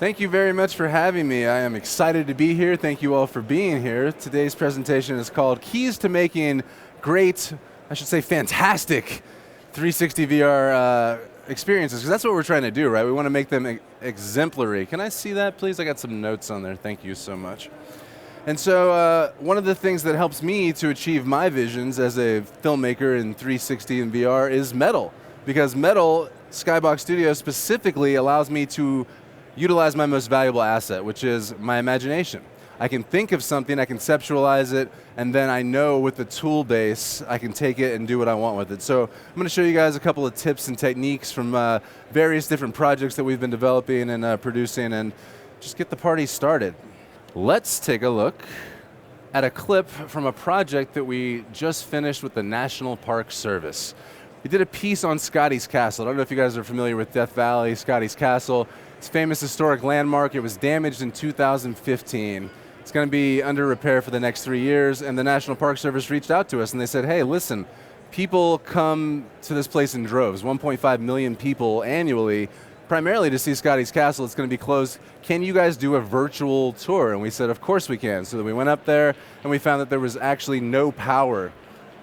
Thank you very much for having me. I am excited to be here. Thank you all for being here. Today's presentation is called Keys to Making Great, I should say fantastic, 360 VR experiences, because that's what we're trying to do, right? We want to make them exemplary. Can I see that, please? I got some notes on there. Thank you so much. And so one of the things that helps me to achieve my visions as a filmmaker in 360 and VR is Mettle, because Mettle, Skybox Studio specifically allows me to utilize my most valuable asset, which is my imagination. I can think of something, I conceptualize it, and then I know with the tool base, I can take it and do what I want with it. So I'm going to show you guys a couple of tips and techniques from various different projects that we've been developing and producing, and just get the party started. Let's take a look at a clip from a project that we just finished with the National Park Service. We did a piece on Scotty's Castle. I don't know if you guys are familiar with Death Valley, Scotty's Castle. It's a famous historic landmark. It was damaged in 2015. It's going to be under repair for the next 3 years, and the National Park Service reached out to us and they said, hey, listen, people come to this place in droves, 1.5 million people annually, primarily to see Scotty's Castle. It's going to be closed. Can you guys do a virtual tour? And we said, of course we can. So we went up there and we found that there was actually no power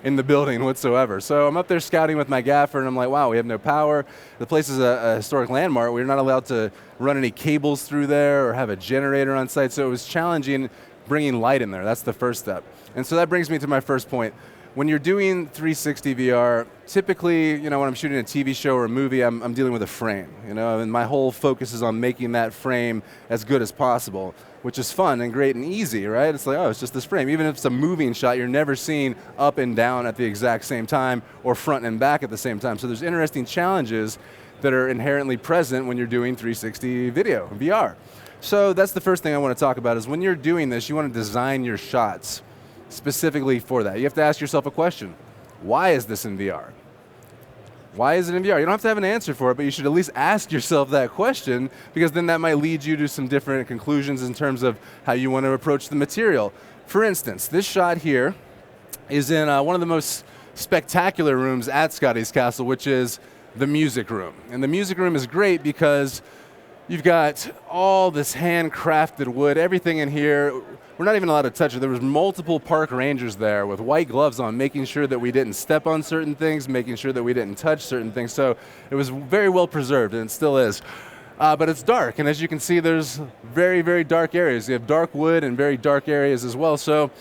in the building whatsoever. So I'm up there scouting with my gaffer and I'm like, wow, we have no power. The place is a historic landmark. We're not allowed to run any cables through there or have a generator on site, so it was challenging bringing light in there. That's the first step. And so that brings me to my first point. When you're doing 360 VR, typically, when I'm shooting a TV show or a movie, I'm dealing with a frame, and my whole focus is on making that frame as good as possible, which is fun and great and easy, right? It's like, oh, it's just this frame. Even if it's a moving shot, you're never seeing up and down at the exact same time or front and back at the same time. So there's interesting challenges that are inherently present when you're doing 360 video, VR. So that's the first thing I want to talk about is when you're doing this, you want to design your shots specifically for that. You have to ask yourself a question. Why is this in VR? Why is it in VR? You don't have to have an answer for it, but you should at least ask yourself that question, because then that might lead you to some different conclusions in terms of how you want to approach the material. For instance, this shot here is in one of the most spectacular rooms at Scotty's Castle, which is the music room. And the music room is great because you've got all this handcrafted wood, everything in here. We're not even allowed to touch it. There was multiple park rangers there with white gloves on, making sure that we didn't step on certain things, making sure that we didn't touch certain things. So it was very well preserved, and it still is. But it's dark, and as you can see, there's very, very dark areas. You have dark wood and very dark areas as well. So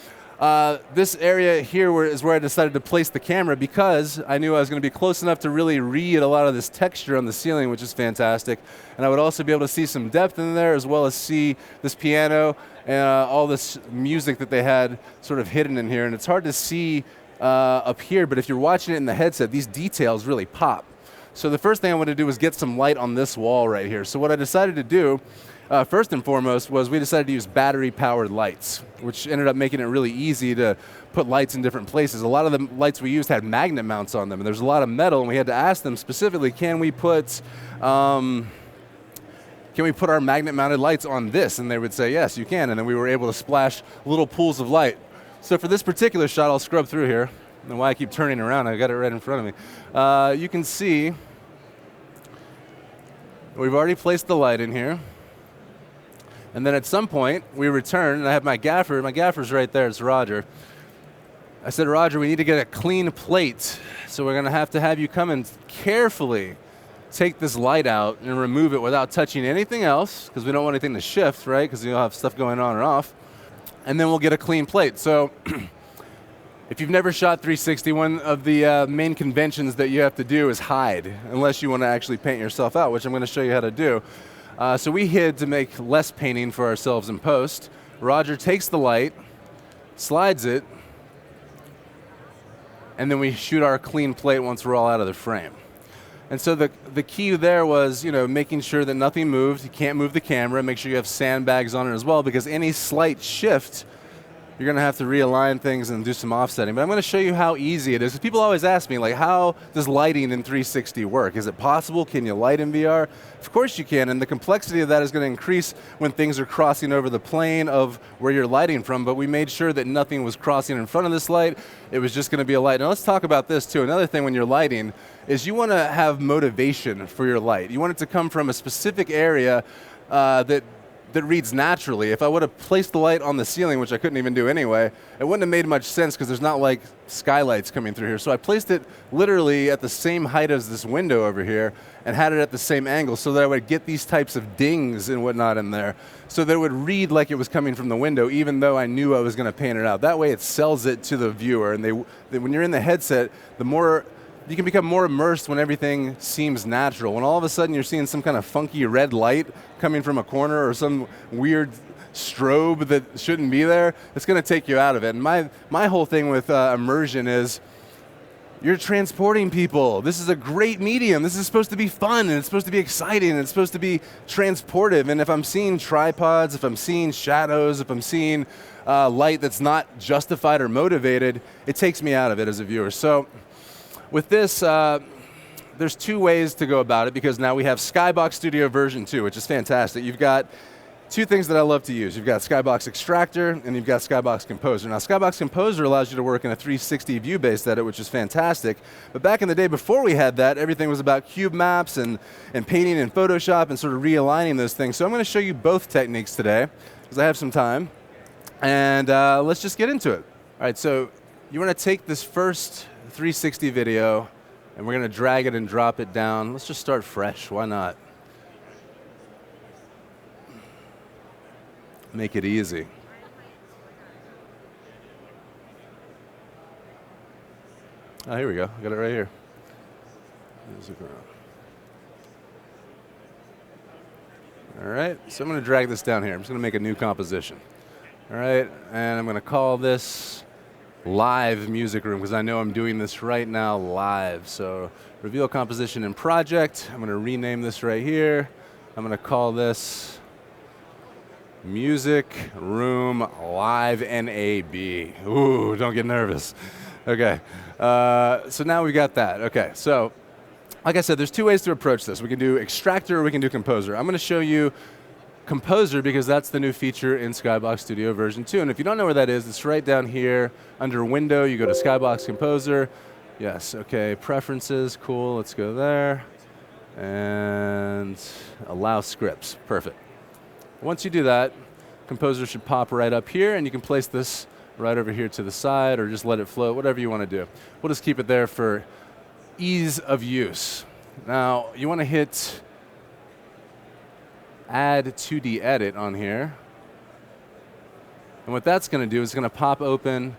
this area here is where I decided to place the camera, because I knew I was going to be close enough to really read a lot of this texture on the ceiling, which is fantastic. And I would also be able to see some depth in there, as well as see this piano and all this music that they had sort of hidden in here. And it's hard to see up here, but if you're watching it in the headset, these details really pop. So the first thing I wanted to do was get some light on this wall right here. So what I decided to do, first and foremost, was we decided to use battery-powered lights, which ended up making it really easy to put lights in different places. A lot of the lights we used had magnet mounts on them, and there's a lot of metal, and we had to ask them specifically, can we put our magnet-mounted lights on this? And they would say, yes, you can, and then we were able to splash little pools of light. So for this particular shot, I'll scrub through here. And why I keep turning around, I got it right in front of me. You can see we've already placed the light in here. And then at some point, we return, and I have my gaffer. My gaffer's right there, it's Roger. I said, Roger, we need to get a clean plate. So we're going to have you come and carefully take this light out and remove it without touching anything else, because we don't want anything to shift, right? Because you'll have stuff going on and off. And then we'll get a clean plate. So if you've never shot 360, one of the main conventions that you have to do is hide, unless you want to actually paint yourself out, which I'm going to show you how to do. So we hid to make less painting for ourselves in post. Roger takes the light, slides it, and then we shoot our clean plate once we're all out of the frame. And so the key there was, making sure that nothing moved. You can't move the camera. Make sure you have sandbags on it as well, because any slight shift, you're going to have to realign things and do some offsetting. But I'm going to show you how easy it is. Because people always ask me, like, how does lighting in 360 work? Is it possible? Can you light in VR? Of course you can, and the complexity of that is going to increase when things are crossing over the plane of where you're lighting from, but we made sure that nothing was crossing in front of this light. It was just going to be a light. Now let's talk about this too. Another thing when you're lighting is you want to have motivation for your light. You want it to come from a specific area that reads naturally. If I would have placed the light on the ceiling, which I couldn't even do anyway, it wouldn't have made much sense because there's not like skylights coming through here. So I placed it literally at the same height as this window over here and had it at the same angle so that I would get these types of dings and whatnot in there so that it would read like it was coming from the window even though I knew I was going to paint it out. That way it sells it to the viewer, and when you're in the headset, the more you can become more immersed when everything seems natural. When all of a sudden you're seeing some kind of funky red light coming from a corner or some weird strobe that shouldn't be there, it's going to take you out of it. And my whole thing with immersion is you're transporting people. This is a great medium. This is supposed to be fun, and it's supposed to be exciting, and it's supposed to be transportive. And if I'm seeing tripods, if I'm seeing shadows, if I'm seeing light that's not justified or motivated, it takes me out of it as a viewer. So with this, there's two ways to go about it because now we have Skybox Studio version 2, which is fantastic. You've got two things that I love to use. You've got Skybox Extractor and you've got Skybox Composer. Now Skybox Composer allows you to work in a 360 view-based edit, which is fantastic. But back in the day before we had that, everything was about cube maps and painting in Photoshop and sort of realigning those things. So I'm going to show you both techniques today because I have some time. And let's just get into it. All right, so you want to take this first 360 video, and we're going to drag it and drop it down. Let's just start fresh. Why not? Make it easy. Oh, here we go. I got it right here. All right, so I'm going to drag this down here. I'm just going to make a new composition. All right, and I'm going to call this Live Music Room because I know I'm doing this right now live. So reveal composition and project. I'm going to rename this right here. I'm going to call this Music Room Live NAB. Ooh, don't get nervous. Okay, so now we got that. Okay, so like I said, there's two ways to approach this. We can do Extractor or we can do Composer. I'm going to show you Composer because that's the new feature in Skybox Studio version 2. And if you don't know where that is, it's right down here under Window. You go to Skybox Composer. Yes, okay, Preferences, cool, let's go there. And Allow Scripts, perfect. Once you do that, Composer should pop right up here, and you can place this right over here to the side or just let it float, whatever you want to do. We'll just keep it there for ease of use. Now, you want to hit Add 2D Edit on here. And what that's going to do is going to pop open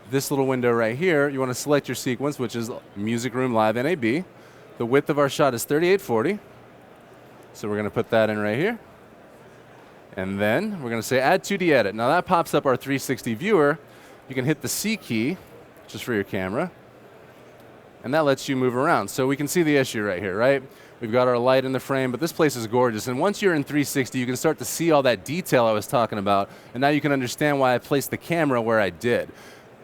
this little window right here. You want to select your sequence, which is Music Room Live NAB. The width of our shot is 3840. So we're going to put that in right here. And then we're going to say Add 2D Edit. Now that pops up our 360 viewer. You can hit the C key, just for your camera. And that lets you move around. So we can see the issue right here, right? We've got our light in the frame, but this place is gorgeous. And once you're in 360, you can start to see all that detail I was talking about. And now you can understand why I placed the camera where I did.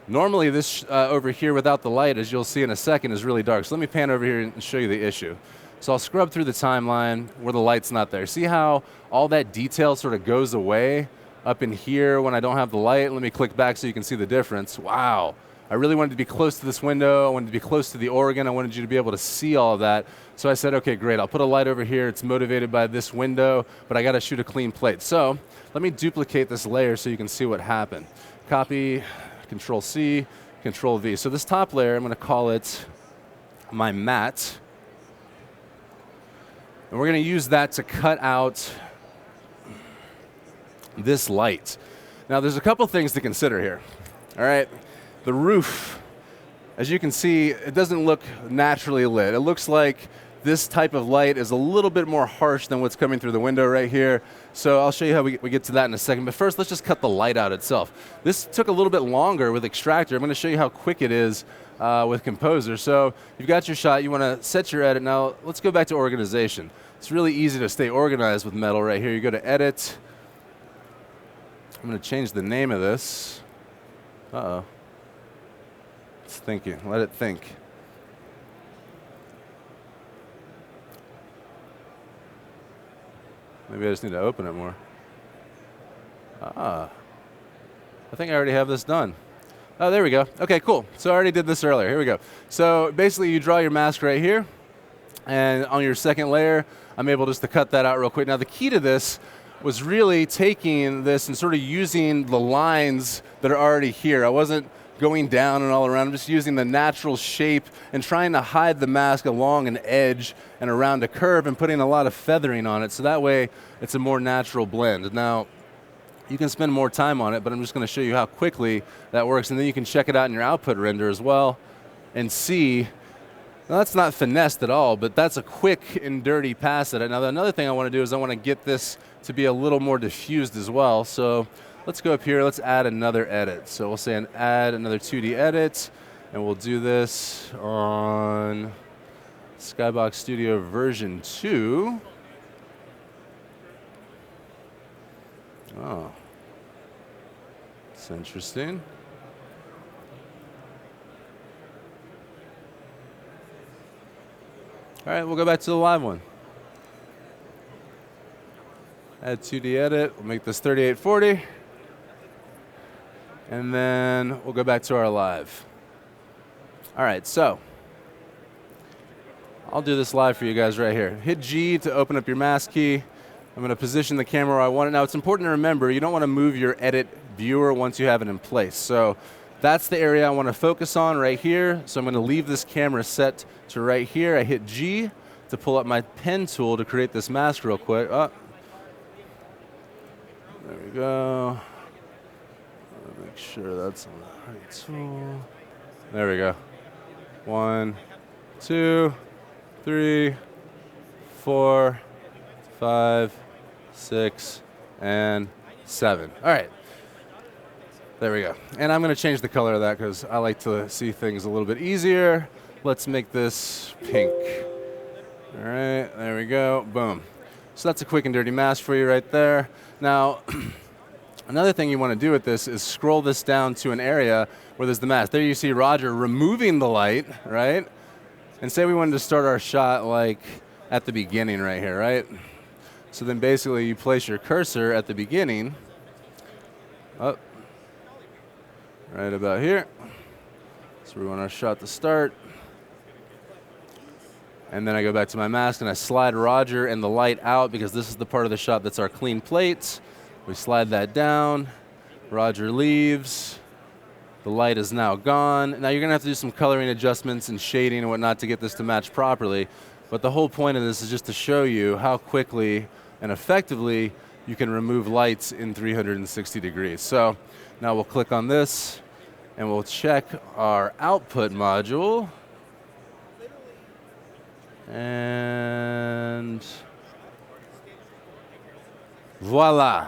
Normally this over here without the light, as you'll see in a second, is really dark. So let me pan over here and show you the issue. So I'll scrub through the timeline where the light's not there. See how all that detail sort of goes away up in here when I don't have the light? Let me click back so you can see the difference. Wow. I really wanted to be close to this window. I wanted to be close to the organ. I wanted you to be able to see all of that. So I said, okay, great. I'll put a light over here. It's motivated by this window, but I got to shoot a clean plate. So let me duplicate this layer so you can see what happened. Copy, Control C, Control V. So this top layer, I'm going to call it my matte. And we're going to use that to cut out this light. Now there's a couple things to consider here. All right. The roof, as you can see, it doesn't look naturally lit. It looks like this type of light is a little bit more harsh than what's coming through the window right here. So I'll show you how we get to that in a second. But first, let's just cut the light out itself. This took a little bit longer with Extractor. I'm going to show you how quick it is with Composer. So you've got your shot. You want to set your edit. Now let's go back to organization. It's really easy to stay organized with Mettle right here. You go to Edit. I'm going to change the name of this. Uh-oh. It's thinking. Let it think. Maybe I just need to open it more. I think I already have this done. Oh, there we go. Okay, cool. So I already did this earlier. Here we go. So basically you draw your mask right here, And on your second layer, I'm able just to cut that out real quick. Now the key to this was really taking this and sort of using the lines that are already here. I wasn't going down and all around. I'm just using the natural shape and trying to hide the mask along an edge and around a curve and putting a lot of feathering on it, so that way it's a more natural blend. Now, you can spend more time on it, but I'm just going to show you how quickly that works, and then you can check it out in your output render as well and see. Now, that's not finessed at all, but that's a quick and dirty pass at it. Now, another thing I want to do is I want to get this to be a little more diffused as well. So let's go up here, let's add another edit. So we'll say add another 2D edit, and we'll do this on Skybox Studio version 2. Oh, that's interesting. All right, we'll go back to the live one. Add 2D edit, we'll make this 3840. And then we'll go back to our live. All right, so I'll do this live for you guys right here. Hit G to open up your mask key. I'm going to position the camera where I want it. Now, it's important to remember, you don't want to move your edit viewer once you have it in place. So that's the area I want to focus on right here. So I'm going to leave this camera set to right here. I hit G to pull up my pen tool to create this mask real quick. Oh. There we go. Make sure that's on the right tool. There we go. 1, 2, 3, 4, 5, 6, and 7. All right. There we go. And I'm going to change the color of that because I like to see things a little bit easier. Let's make this pink. All right, there we go. Boom. So that's a quick and dirty mask for you right there. Now, another thing you want to do with this is scroll this down to an area where there's the mask. There you see Roger removing the light, right? And say we wanted to start our shot like at the beginning right here, right? So then basically you place your cursor at the beginning, up, right about here. So we want our shot to start. And then I go back to my mask and I slide Roger and the light out because this is the part of the shot that's our clean plates. We slide that down, Roger leaves, the light is now gone. Now you're going to have to do some coloring adjustments and shading and whatnot to get this to match properly. But the whole point of this is just to show you how quickly and effectively you can remove lights in 360 degrees. So now we'll click on this and we'll check our output module. And voila,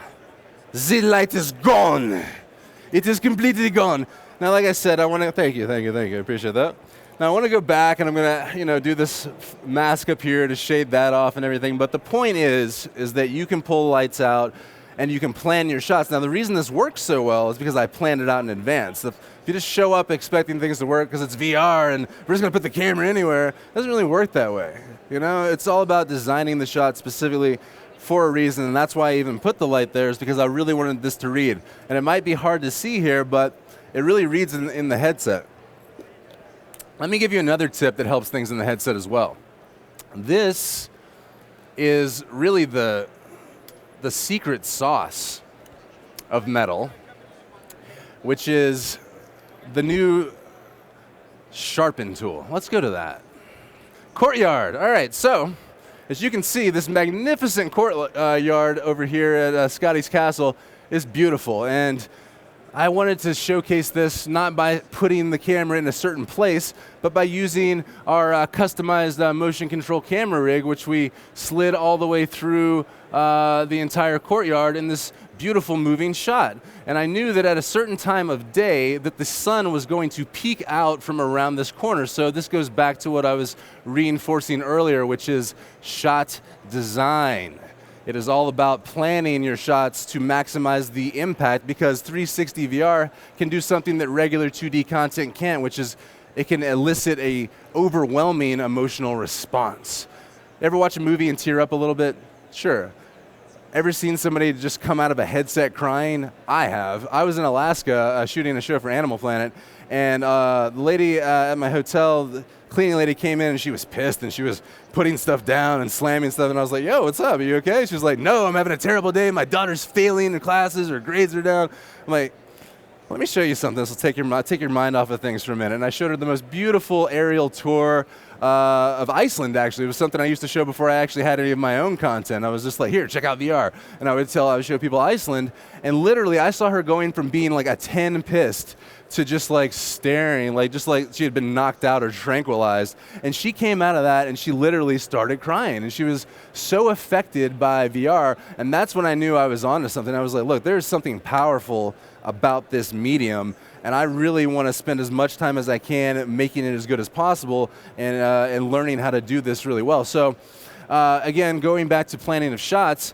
the light is gone. It is completely gone. Now, like I said, I want to thank you, I appreciate that. Now I want to go back and I'm going to, do this mask up here to shade that off and everything. But the point is that you can pull lights out and you can plan your shots. Now the reason this works so well is because I planned it out in advance. If you just show up expecting things to work because it's VR and we're just going to put the camera anywhere, it doesn't really work that way. It's all about designing the shot specifically for a reason, and that's why I even put the light there, is because I really wanted this to read. And it might be hard to see here, but it really reads in the headset. Let me give you another tip that helps things in the headset as well. This is really the secret sauce of Mettle, which is the new sharpen tool. Let's go to that. Courtyard. All right, so as you can see, this magnificent courtyard over here at Scotty's Castle is beautiful. And I wanted to showcase this not by putting the camera in a certain place, but by using our customized motion control camera rig, which we slid all the way through the entire courtyard in this beautiful moving shot. And I knew that at a certain time of day that the sun was going to peek out from around this corner. So this goes back to what I was reinforcing earlier, which is shot design. It is all about planning your shots to maximize the impact, because 360 VR can do something that regular 2D content can't, which is it can elicit a overwhelming emotional response. Ever watch a movie and tear up a little bit? Sure. Ever seen somebody just come out of a headset crying? I have. I was in Alaska shooting a show for Animal Planet, and the lady at my hotel, the cleaning lady came in and she was pissed and she was putting stuff down and slamming stuff, and I was like, yo, what's up? Are you okay? She was like, no, I'm having a terrible day. My daughter's failing in classes, her grades are down. I'm like, let me show you something. This will take your mind off of things for a minute. And I showed her the most beautiful aerial tour of Iceland, actually. It was something I used to show before I actually had any of my own content. I was just like, here, check out VR. And I would show people Iceland. And literally, I saw her going from being like a 10 pissed to just like staring, just like she had been knocked out or tranquilized. And she came out of that and she literally started crying. And she was so affected by VR. And that's when I knew I was onto something. I was like, look, there's something powerful about this medium, and I really want to spend as much time as I can making it as good as possible and learning how to do this really well. So again, going back to planning of shots,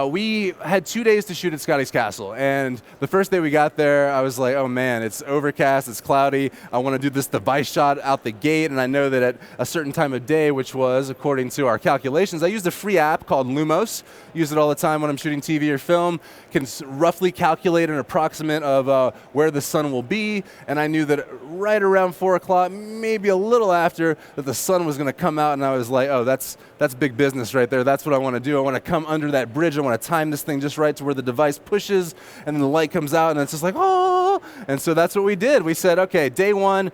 we had 2 days to shoot at Scotty's Castle, and the first day we got there, I was like, oh man, it's overcast, it's cloudy, I want to do this device shot out the gate, and I know that at a certain time of day, which was, according to our calculations, I used a free app called Lumos, use it all the time when I'm shooting TV or film, can roughly calculate an approximate of where the sun will be, and I knew that right around 4 o'clock, maybe a little after, that the sun was going to come out, and I was like, oh, that's big business right there, that's what I want to do, I want to come under that bridge, I want to time this thing just right to where the device pushes and then the light comes out and it's just like, oh, and so that's what we did. We said, okay, day one,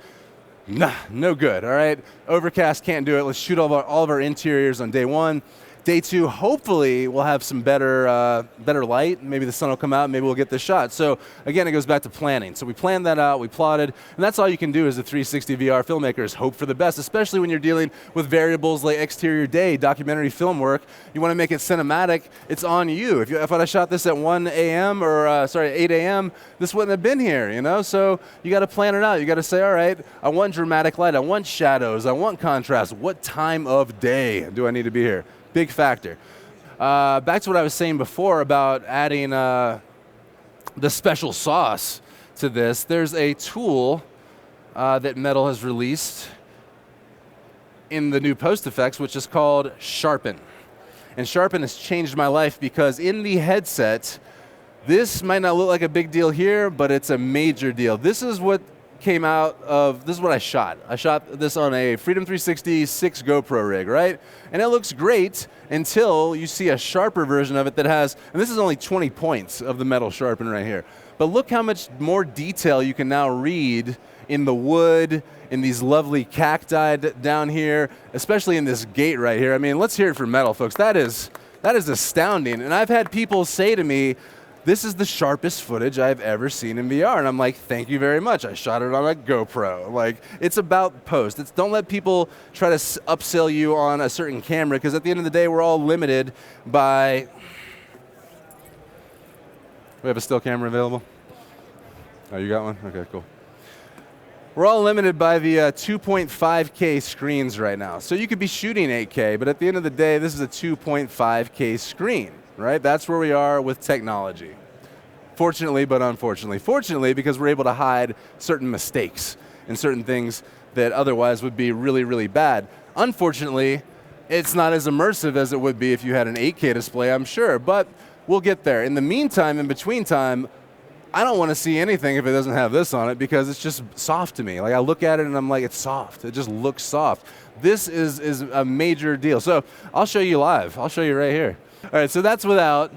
nah, no good, all right? Overcast, can't do it. Let's shoot all of our interiors on day one. Day two, hopefully we'll have some better light. Maybe the sun will come out, maybe we'll get this shot. So again, it goes back to planning. So we planned that out, we plotted, and that's all you can do as a 360 VR filmmaker is hope for the best, especially when you're dealing with variables like exterior day, documentary film work. You want to make it cinematic, it's on you. If I'd have shot this at 1 a.m. or 8 a.m., this wouldn't have been here, you know? So you got to plan it out. You got to say, all right, I want dramatic light, I want shadows, I want contrast. What time of day do I need to be here? Big factor. Back to what I was saying before about adding the special sauce to this. There's a tool that Mettle has released in the new post effects, which is called Sharpen. And Sharpen has changed my life because in the headset, this might not look like a big deal here, but it's a major deal. This is what came out of, this is what I shot. I shot this on a Freedom 360 6 GoPro rig, right? And it looks great until you see a sharper version of it that has, and this is only 20 points of the Mettle Sharpen right here. But look how much more detail you can now read in the wood, in these lovely cacti down here, especially in this gate right here. I mean, let's hear it from Mettle, folks. That is astounding. And I've had people say to me, this is the sharpest footage I've ever seen in VR. And I'm like, thank you very much. I shot it on a GoPro. Like, it's about post. Don't let people try to upsell you on a certain camera, because at the end of the day, we're all limited by... We have a still camera available? Oh, you got one? Okay, cool. We're all limited by the 2.5K screens right now. So you could be shooting 8K, but at the end of the day, this is a 2.5K screen. Right? That's where we are with technology. Fortunately, but unfortunately. Fortunately, because we're able to hide certain mistakes and certain things that otherwise would be really, really bad. Unfortunately, it's not as immersive as it would be if you had an 8K display, I'm sure, but we'll get there. In the meantime, in between time, I don't want to see anything if it doesn't have this on it because it's just soft to me. Like, I look at it and I'm like, it's soft. It just looks soft. This is a major deal. So I'll show you live. I'll show you right here. All right, so that's without,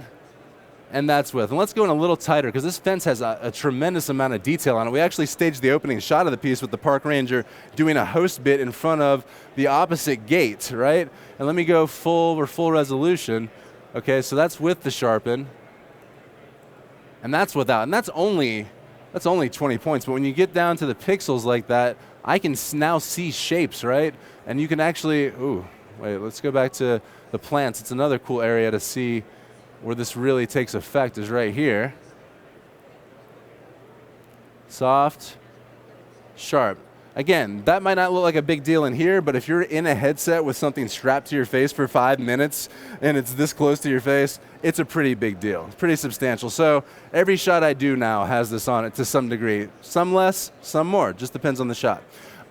and that's with. And let's go in a little tighter, because this fence has a tremendous amount of detail on it. We actually staged the opening shot of the piece with the park ranger doing a host bit in front of the opposite gate, right? And let me go full resolution. Okay, so that's with the sharpen, and that's without. And that's only 20 points, but when you get down to the pixels like that, I can now see shapes, right? And you can actually, ooh, wait, let's go back to the plants. It's another cool area to see where this really takes effect is right here. Soft, sharp. Again, that might not look like a big deal in here, but if you're in a headset with something strapped to your face for 5 minutes and it's this close to your face, it's a pretty big deal. It's pretty substantial. So every shot I do now has this on it to some degree. Some less, some more. Just depends on the shot.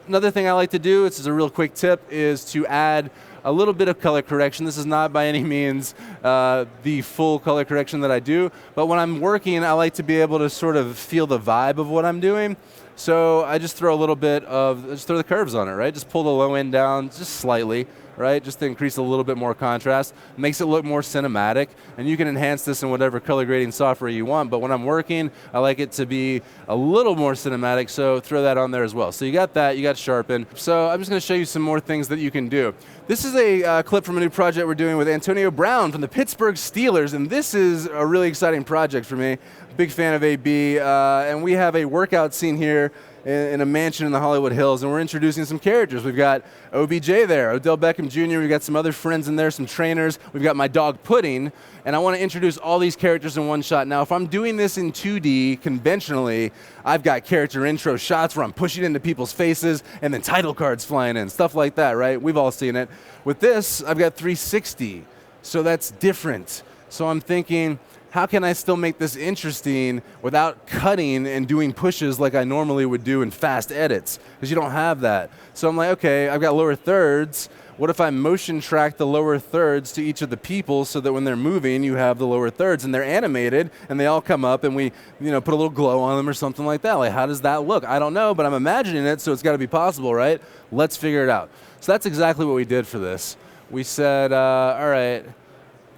Another thing I like to do, this is a real quick tip, is to add a little bit of color correction. This is not by any means the full color correction that I do, but when I'm working, I like to be able to sort of feel the vibe of what I'm doing. So I just throw a little bit of, just throw the curves on it, right? Just pull the low end down just slightly, right? Just to increase a little bit more contrast. Makes it look more cinematic, and you can enhance this in whatever color grading software you want, but when I'm working, I like it to be a little more cinematic, so throw that on there as well. So you got that, you got sharpen. So I'm just gonna show you some more things that you can do. This is a clip from a new project we're doing with Antonio Brown from the Pittsburgh Steelers, and this is a really exciting project for me. Big fan of AB, and we have a workout scene here in a mansion in the Hollywood Hills, and we're introducing some characters. We've got OBJ there, Odell Beckham Jr., we've got some other friends in there, some trainers, we've got my dog Pudding, and I want to introduce all these characters in one shot. Now, if I'm doing this in 2D conventionally, I've got character intro shots where I'm pushing into people's faces and then title cards flying in, stuff like that, right? We've all seen it. With this, I've got 360, so that's different. So I'm thinking, how can I still make this interesting without cutting and doing pushes like I normally would do in fast edits? Because you don't have that. So I'm like, okay, I've got lower thirds. What if I motion track the lower thirds to each of the people so that when they're moving, you have the lower thirds and they're animated and they all come up and we put a little glow on them or something like that. Like, how does that look? I don't know, but I'm imagining it, so it's got to be possible, right? Let's figure it out. So that's exactly what we did for this. We said, all right,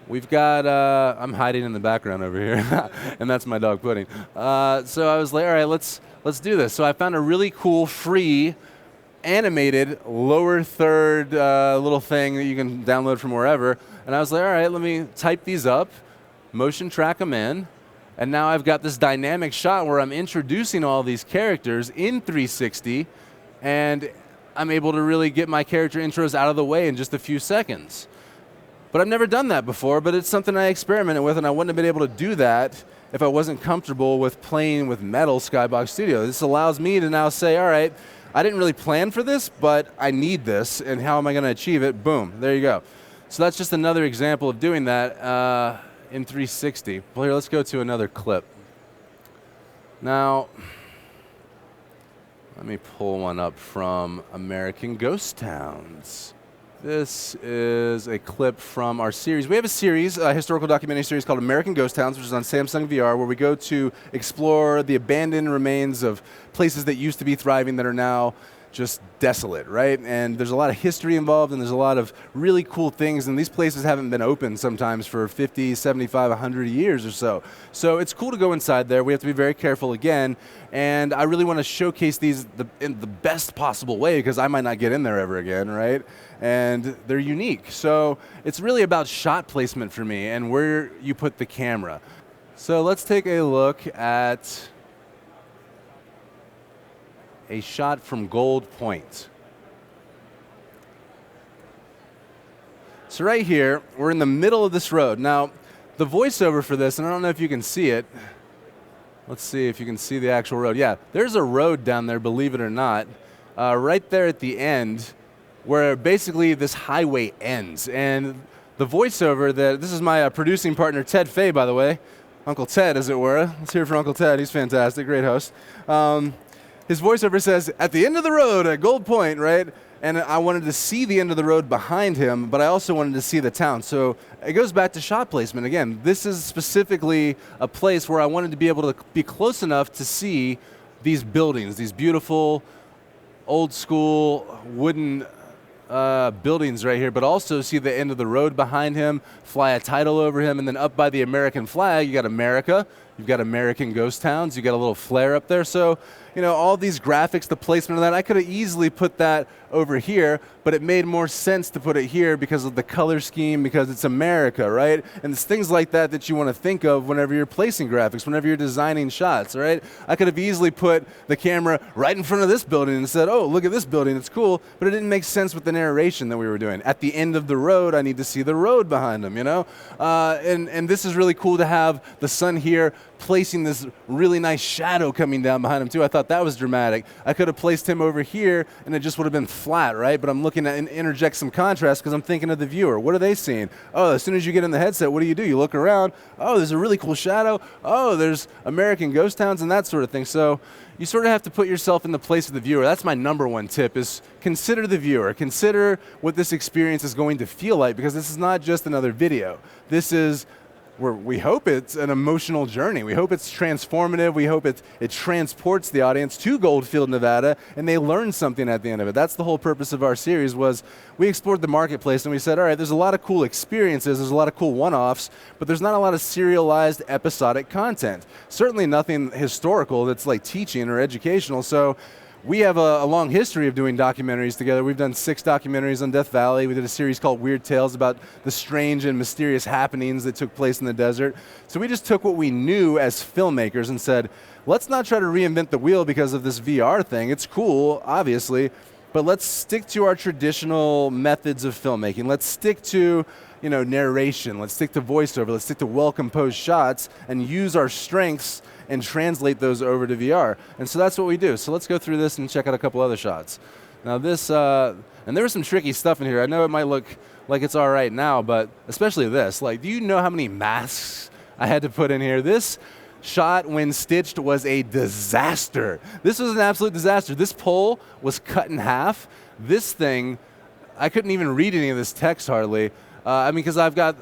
we've got, I'm hiding in the background over here, and that's my dog Pudding. So I was like, all right, let's do this. So I found a really cool, free, animated lower third little thing that you can download from wherever. And I was like, all right, let me type these up, motion track them in, and now I've got this dynamic shot where I'm introducing all these characters in 360, and I'm able to really get my character intros out of the way in just a few seconds. But I've never done that before, but it's something I experimented with, and I wouldn't have been able to do that if I wasn't comfortable with playing with Mettle Skybox Studio. This allows me to now say, all right, I didn't really plan for this, but I need this, and how am I going to achieve it? Boom, there you go. So that's just another example of doing that in 360. Well, here, let's go to another clip. Now, let me pull one up from American Ghost Towns. This is a clip from our series. We have a series, a historical documentary series called American Ghost Towns, which is on Samsung VR, where we go to explore the abandoned remains of places that used to be thriving that are now just desolate, right? And there's a lot of history involved, and there's a lot of really cool things, and these places haven't been open sometimes for 50, 75, 100 years or so. So it's cool to go inside there. We have to be very careful again, and I really want to showcase these in the best possible way, because I might not get in there ever again, right? And they're unique. So it's really about shot placement for me and where you put the camera. So let's take a look at a shot from Gold Point. So right here, we're in the middle of this road. Now, the voiceover for this, and I don't know if you can see it. Let's see if you can see the actual road. Yeah, there's a road down there, believe it or not, right there at the end, where basically this highway ends. And the voiceover, this is my producing partner, Ted Faye, by the way. Uncle Ted, as it were. Let's hear it for Uncle Ted. He's fantastic, great host. His voiceover says, at the end of the road at Gold Point, right? And I wanted to see the end of the road behind him, but I also wanted to see the town. So it goes back to shot placement. Again, this is specifically a place where I wanted to be able to be close enough to see these buildings, these beautiful, old school, wooden buildings right here, but also see the end of the road behind him, fly a title over him, and then up by the American flag, you got America, you've got American Ghost Towns, you got a little flare up there. So, all these graphics, the placement of that, I could have easily put that over here, but it made more sense to put it here because of the color scheme, because it's America, right? And it's things like that that you want to think of whenever you're placing graphics, whenever you're designing shots, right? I could have easily put the camera right in front of this building and said, oh, look at this building, it's cool, but it didn't make sense with the narration that we were doing. At the end of the road, I need to see the road behind them, and this is really cool to have the sun here placing this really nice shadow coming down behind him too. I thought that was dramatic. I could have placed him over here and it just would have been flat, right? But I'm looking to interject some contrast because I'm thinking of the viewer. What are they seeing? Oh, as soon as you get in the headset, what do? You look around. Oh, there's a really cool shadow. Oh, there's American ghost towns and that sort of thing. So you sort of have to put yourself in the place of the viewer. That's my number one tip, is consider the viewer. Consider what this experience is going to feel like, because this is not just another video. This is we hope it's an emotional journey. We hope it's transformative. We hope it transports the audience to Goldfield, Nevada, and they learn something at the end of it. That's the whole purpose of our series. Was we explored the marketplace and we said, all right, there's a lot of cool experiences, there's a lot of cool one-offs, but there's not a lot of serialized episodic content. Certainly nothing historical that's like teaching or educational. So we have a long history of doing documentaries together. We've done 6 documentaries on Death Valley. We did a series called Weird Tales about the strange and mysterious happenings that took place in the desert. So we just took what we knew as filmmakers and said, let's not try to reinvent the wheel because of this VR thing. It's cool, obviously, but let's stick to our traditional methods of filmmaking. Let's stick to narration. Let's stick to voiceover. Let's stick to well-composed shots and use our strengths and translate those over to VR. And so that's what we do. So let's go through this and check out a couple other shots. Now this, and there was some tricky stuff in here. I know it might look like it's all right now, but especially this. Like, do you know how many masks I had to put in here? This shot, when stitched, was a disaster. This was an absolute disaster. This pole was cut in half. This thing, I couldn't even read any of this text hardly. Because I've got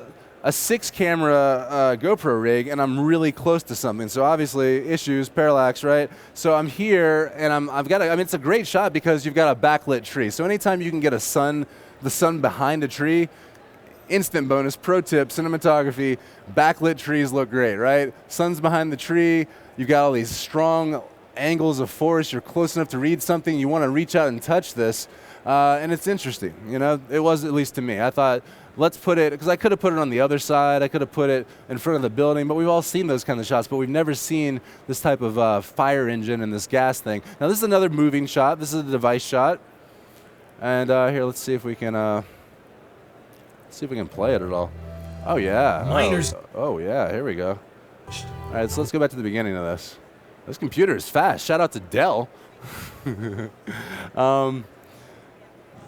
a 6-camera GoPro rig, and I'm really close to something. So obviously, issues, parallax, right? So I'm here, and it's a great shot because you've got a backlit tree. So anytime you can get the sun behind a tree, instant bonus. Pro tip, cinematography, backlit trees look great, right? Sun's behind the tree. You've got all these strong angles of forest. You're close enough to read something. You want to reach out and touch this, and it's interesting. It was, at least to me. I thought, let's put it, because I could have put it on the other side, I could have put it in front of the building, but we've all seen those kind of shots, but we've never seen this type of fire engine and this gas thing. Now this is another moving shot. This is a device shot. And here, let's see if we can play it at all. Oh yeah. Miners. Oh yeah, here we go. All right, so let's go back to the beginning of this. This computer is fast. Shout out to Dell.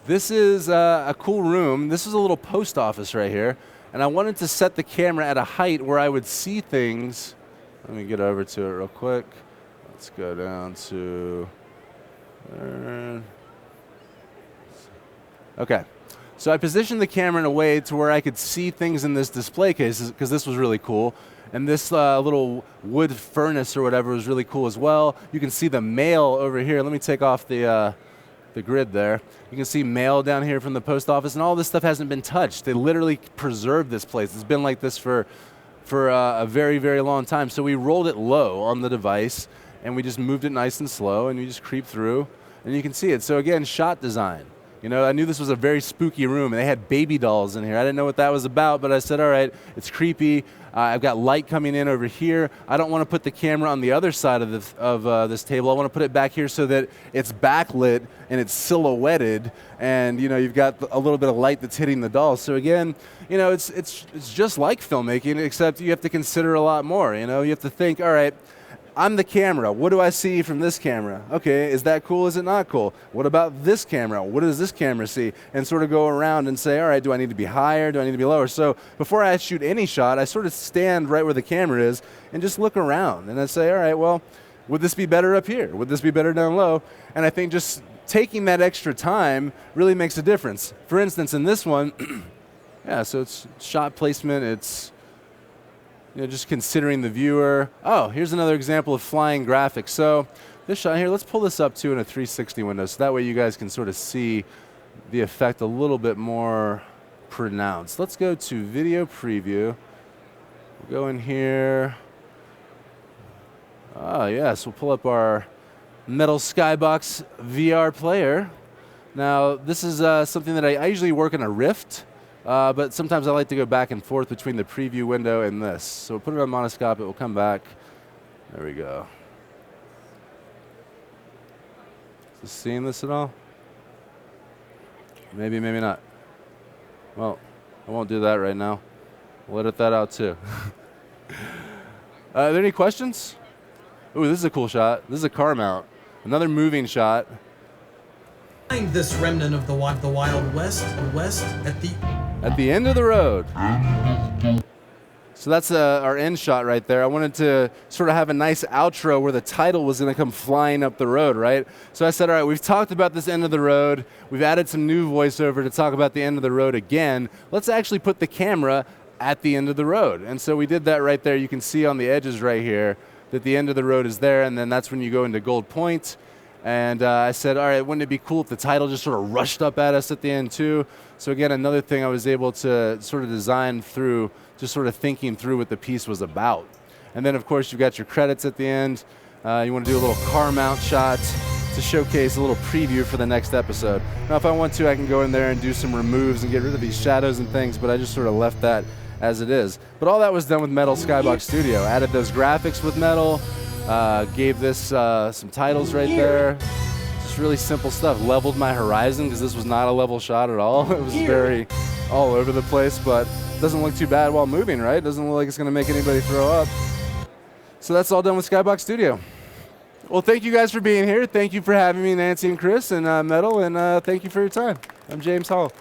This is a cool room. This is a little post office right here. And I wanted to set the camera at a height where I would see things. Let me get over to it real quick. Let's go down to there. Okay. So I positioned the camera in a way to where I could see things in this display case, because this was really cool. And this little wood furnace or whatever was really cool as well. You can see the mail over here. Let me take off the grid there. You can see mail down here from the post office, and all this stuff hasn't been touched. They literally preserved this place. It's been like this for a very, very long time. So we rolled it low on the device, and we just moved it nice and slow, and you just creep through, and you can see it. So again, shot design. I knew this was a very spooky room, and they had baby dolls in here. I didn't know what that was about, but I said, all right, it's creepy. I've got light coming in over here. I don't want to put the camera on the other side of this table. I want to put it back here so that it's backlit and it's silhouetted, and you've got a little bit of light that's hitting the dolls. So again, it's just like filmmaking, except you have to consider a lot more. You have to think, all right, I'm the camera. What do I see from this camera? Okay, is that cool? Is it not cool? What about this camera? What does this camera see? And sort of go around and say, all right, do I need to be higher? Do I need to be lower? So before I shoot any shot, I sort of stand right where the camera is and just look around. And I say, all right, well, would this be better up here? Would this be better down low? And I think just taking that extra time really makes a difference. For instance, in this one, yeah, so it's shot placement, it's just considering the viewer. Oh, here's another example of flying graphics. So this shot here, let's pull this up too in a 360 window, so that way you guys can sort of see the effect a little bit more pronounced. Let's go to video preview. We'll go in here. Oh yes, we'll pull up our Mettle Skybox VR player. Now this is something that I usually work in a Rift. But sometimes I like to go back and forth between the preview window and this. So we'll put it on monoscope, it will come back. There we go. Is this seeing this at all? Maybe, maybe not. Well, I won't do that right now. We'll edit that out too. Are there any questions? Ooh, this is a cool shot. This is a car mount. Another moving shot. Find this remnant of the Wild West at the end of the road. So that's our end shot right there. I wanted to sort of have a nice outro where the title was going to come flying up the road, right? So I said, all right, we've talked about this end of the road. We've added some new voiceover to talk about the end of the road again. Let's actually put the camera at the end of the road. And so we did that right there. You can see on the edges right here that the end of the road is there, and then that's when you go into Gold Point. And I said, all right, wouldn't it be cool if the title just sort of rushed up at us at the end too? So again, another thing I was able to sort of design through just sort of thinking through what the piece was about. And then of course you've got your credits at the end. You want to do a little car mount shot to showcase a little preview for the next episode. Now if I want to, I can go in there and do some removes and get rid of these shadows and things, but I just sort of left that as it is. But all that was done with Mettle Skybox Studio. Added those graphics with Mettle, gave this some titles right there. Just really simple stuff. Leveled my horizon because this was not a level shot at all. It was very all over the place, but doesn't look too bad while moving, right? Doesn't look like it's going to make anybody throw up. So that's all done with Skybox Studio. Well, thank you guys for being here. Thank you for having me, Nancy and Chris, and Mettle, and thank you for your time. I'm James Hall.